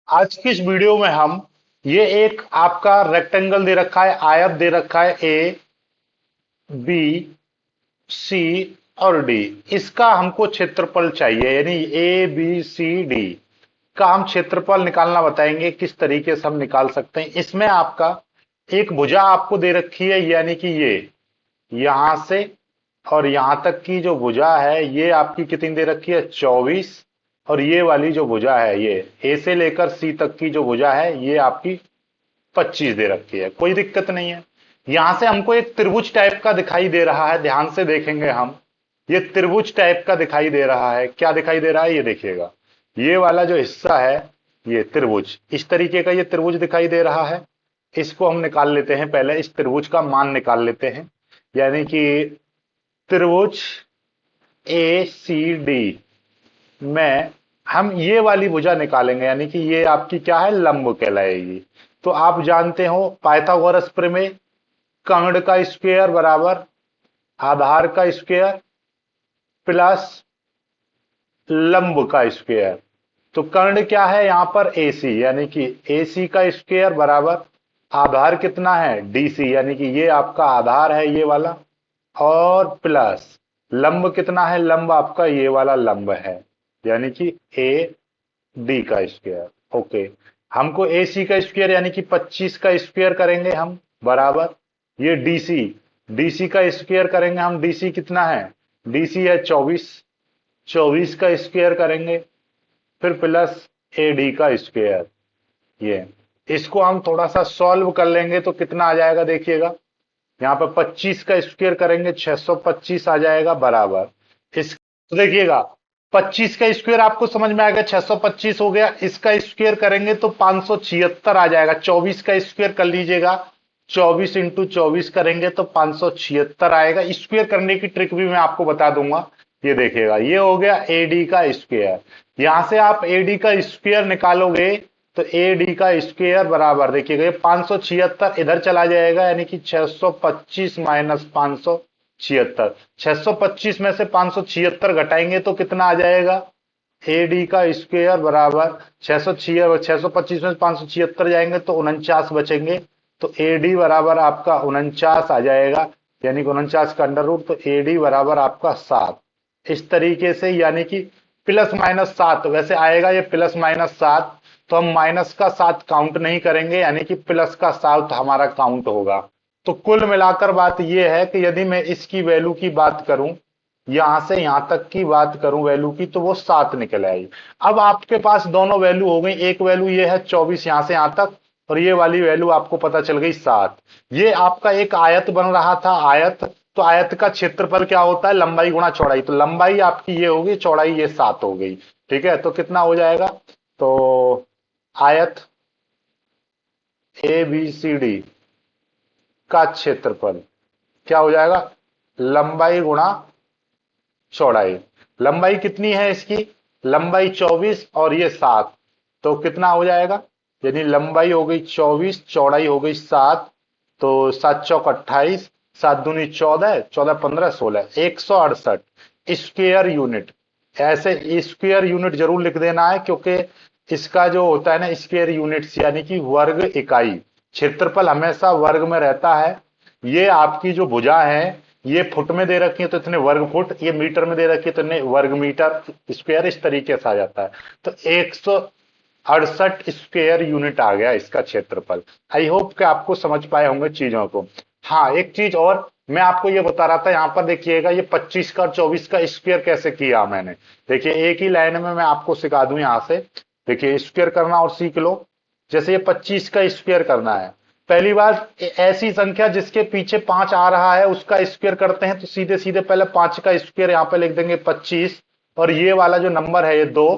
आज की इस वीडियो में हम ये एक आपका रेक्टेंगल दे रखा है, आयत दे रखा है ए बी सी और डी। इसका हमको क्षेत्रफल चाहिए, यानी ए बी सी डी का हम क्षेत्रफल निकालना बताएंगे किस तरीके से हम निकाल सकते हैं। इसमें आपका एक भुजा आपको दे रखी है, यानी कि ये यहां से और यहां तक की जो भुजा है ये आपकी कितनी दे रखी है, 24। और ये वाली जो भुजा है, ये ए से लेकर सी तक की जो भुजा है ये आपकी 25 दे रखी है। कोई दिक्कत नहीं है। यहां से हमको एक त्रिभुज टाइप का दिखाई दे रहा है, ध्यान से देखेंगे हम। ये त्रिभुज टाइप का दिखाई दे रहा है। क्या दिखाई दे रहा है, ये देखिएगा। ये वाला जो हिस्सा है ये त्रिभुज, इस तरीके का ये त्रिभुज दिखाई दे रहा है। इसको हम निकाल लेते हैं, पहले इस त्रिभुज का मान निकाल लेते हैं। यानी कि त्रिभुज ए सी डी में हम ये वाली भुजा निकालेंगे, यानी कि ये आपकी क्या है, लंब कहलाएगी। तो आप जानते हो पाइथागोरस प्रमेय, कर्ण का स्क्वायर बराबर आधार का स्क्वायर प्लस लंब का स्क्वायर। तो कर्ण क्या है यहां पर, AC, यानी कि AC का स्क्वायर बराबर आधार कितना है, DC, यानी कि ये आपका आधार है ये वाला, और प्लस लंब कितना है, लंब आपका ये वाला लंब है, यानी कि AD का स्क्वायर। ओके, हमको AC का स्क्वायर यानी कि 25 का स्क्वायर करेंगे हम, बराबर ये DC का स्क्वायर करेंगे हम। DC कितना है, DC है 24, 24 का स्क्वायर करेंगे, फिर प्लस AD का स्क्वायर। ये इसको हम थोड़ा सा सॉल्व कर लेंगे तो कितना आ जाएगा, देखिएगा। यहाँ पर 25 का स्क्वायर करेंगे 625 आ जाएगा, बराबर इस, तो देखिएगा 25 का स्क्वायर आपको समझ में आएगा, 625 हो गया। इसका स्क्वायर करेंगे तो 576 आ जाएगा। 24 का स्क्वायर कर लीजिएगा, 24 इंटू 24 करेंगे तो 576 आएगा। स्क्वायर करने की ट्रिक भी मैं आपको बता दूंगा। ये देखिएगा, ये हो गया AD का स्क्वायर। यहां से आप AD का स्क्वायर निकालोगे तो AD का स्क्वायर बराबर, देखिएगा ये 576 इधर चला जाएगा, यानी कि 625 माइनस 576। 625 में से 576 घटाएंगे तो कितना आ जाएगा, AD का स्क्वायर बराबर 625 में 576 जाएंगे तो 49 बचेंगे। तो AD बराबर आपका 49 आ जाएगा, यानी कि 49 का अंडर रूट, तो AD बराबर आपका 7। इस तरीके से, यानी कि प्लस माइनस 7 वैसे आएगा, ये प्लस माइनस 7, तो हम माइनस का 7 काउंट नहीं करेंगे, यानी कि प्लस का 7 हमारा काउंट होगा। तो कुल मिलाकर बात यह है कि यदि मैं इसकी वैल्यू की बात करूं, यहां से यहां तक की बात करूं वैल्यू की, तो वो 7 निकल आएगी। अब आपके पास दोनों वैल्यू हो गई, एक वैल्यू ये है 24 यहां से यहां तक, और ये वाली वैल्यू आपको पता चल गई 7। ये आपका एक आयत बन रहा था, आयत। तो आयत का क्षेत्रफल क्या होता है, लंबाई गुणा चौड़ाई। तो लंबाई आपकी ये होगी, चौड़ाई ये 7 हो गई। ठीक है, तो कितना हो जाएगा, तो आयत ABCD का क्षेत्रफल क्या हो जाएगा, लंबाई गुणा चौड़ाई। लंबाई कितनी है इसकी, लंबाई 24 और ये 7, तो कितना हो जाएगा, यानी लंबाई हो गई 24, चौड़ाई हो गई 7। तो 7 चौक 28, 7 दूनी 14, 14 15 16, 168 स्क्वायर यूनिट। ऐसे स्क्वायर यूनिट जरूर लिख देना है, क्योंकि इसका जो होता है ना स्क्वायर यूनिट्स, यानी कि वर्ग इकाई। क्षेत्रफल हमेशा वर्ग में रहता है। ये आपकी जो भुजा है ये फुट में दे रखी है तो इतने वर्ग फुट, ये मीटर में दे रखी है तो इतने वर्ग मीटर स्क्वायर, इस तरीके से आ जाता है। तो 168 स्क्वायर यूनिट आ गया इसका क्षेत्रफल। आई होप कि आपको समझ पाए होंगे चीजों को। हाँ, एक चीज और मैं आपको ये बता रहा था, यहां पर देखिएगा ये 25 का और 24 का स्क्वायर कैसे किया मैंने। देखिए एक ही लाइन में मैं आपको सिखा दूं, यहां से देखिए स्क्वायर करना और सीख लो। जैसे ये 25 का स्क्वायर करना है, पहली बार ऐसी संख्या जिसके पीछे 5 आ रहा है उसका स्क्वायर करते हैं, तो सीधे सीधे पहले 5 का स्क्वायर यहां पे लिख देंगे 25, और ये वाला जो नंबर है ये 2,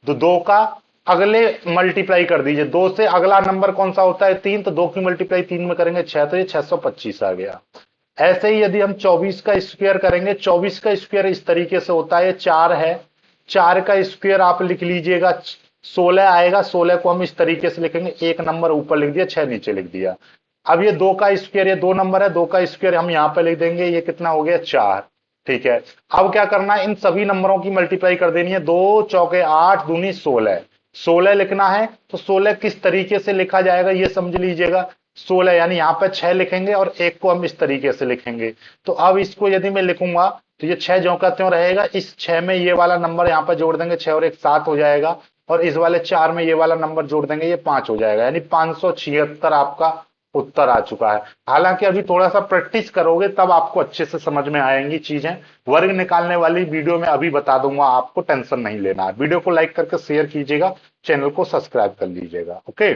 तो 2 का अगले मल्टीप्लाई कर दीजिए। 2 से अगला नंबर कौन सा होता है, 3, तो 2 की मल्टीप्लाई 3 में करेंगे 6, तो ये 625 आ गया। ऐसे ही यदि हम 24 का स्क्वायर करेंगे, 24 का स्क्वायर इस तरीके से होता है, 4 है, 4 का स्क्वायर आप लिख लीजिएगा 16 आएगा। 16 को हम इस तरीके से लिखेंगे, एक नंबर ऊपर लिख दिया, 6 नीचे लिख दिया। अब ये 2 का स्क्वायर, ये 2 नंबर है, 2 का स्क्वायर हम यहां पे लिख देंगे, ये कितना हो गया 4। ठीक है, अब क्या करना है, इन सभी नंबरों की मल्टीप्लाई कर देनी है। 2 चौके 8 दूनी 16, 16 लिखना है तो 16 किस तरीके से लिखा जाएगा ये समझ लीजिएगा। 16 यानी यहां पर 6 लिखेंगे और एक को हम इस तरीके से लिखेंगे। तो अब इसको यदि मैं लिखूंगा तो ये 6 ज्यों का त्यों रहेगा। इस 6 में ये वाला नंबर यहां पर जोड़ देंगे, 6 और 1 7 हो जाएगा। और इस वाले 4 में ये वाला नंबर जोड़ देंगे, ये 5 हो जाएगा। यानी 576 आपका उत्तर आ चुका है। हालांकि अभी थोड़ा सा प्रैक्टिस करोगे तब आपको अच्छे से समझ में आएंगी चीजें। वर्ग निकालने वाली वीडियो में अभी बता दूंगा, आपको टेंशन नहीं लेना है। वीडियो को लाइक करके शेयर कीजिएगा, चैनल को सब्सक्राइब कर लीजिएगा। ओके।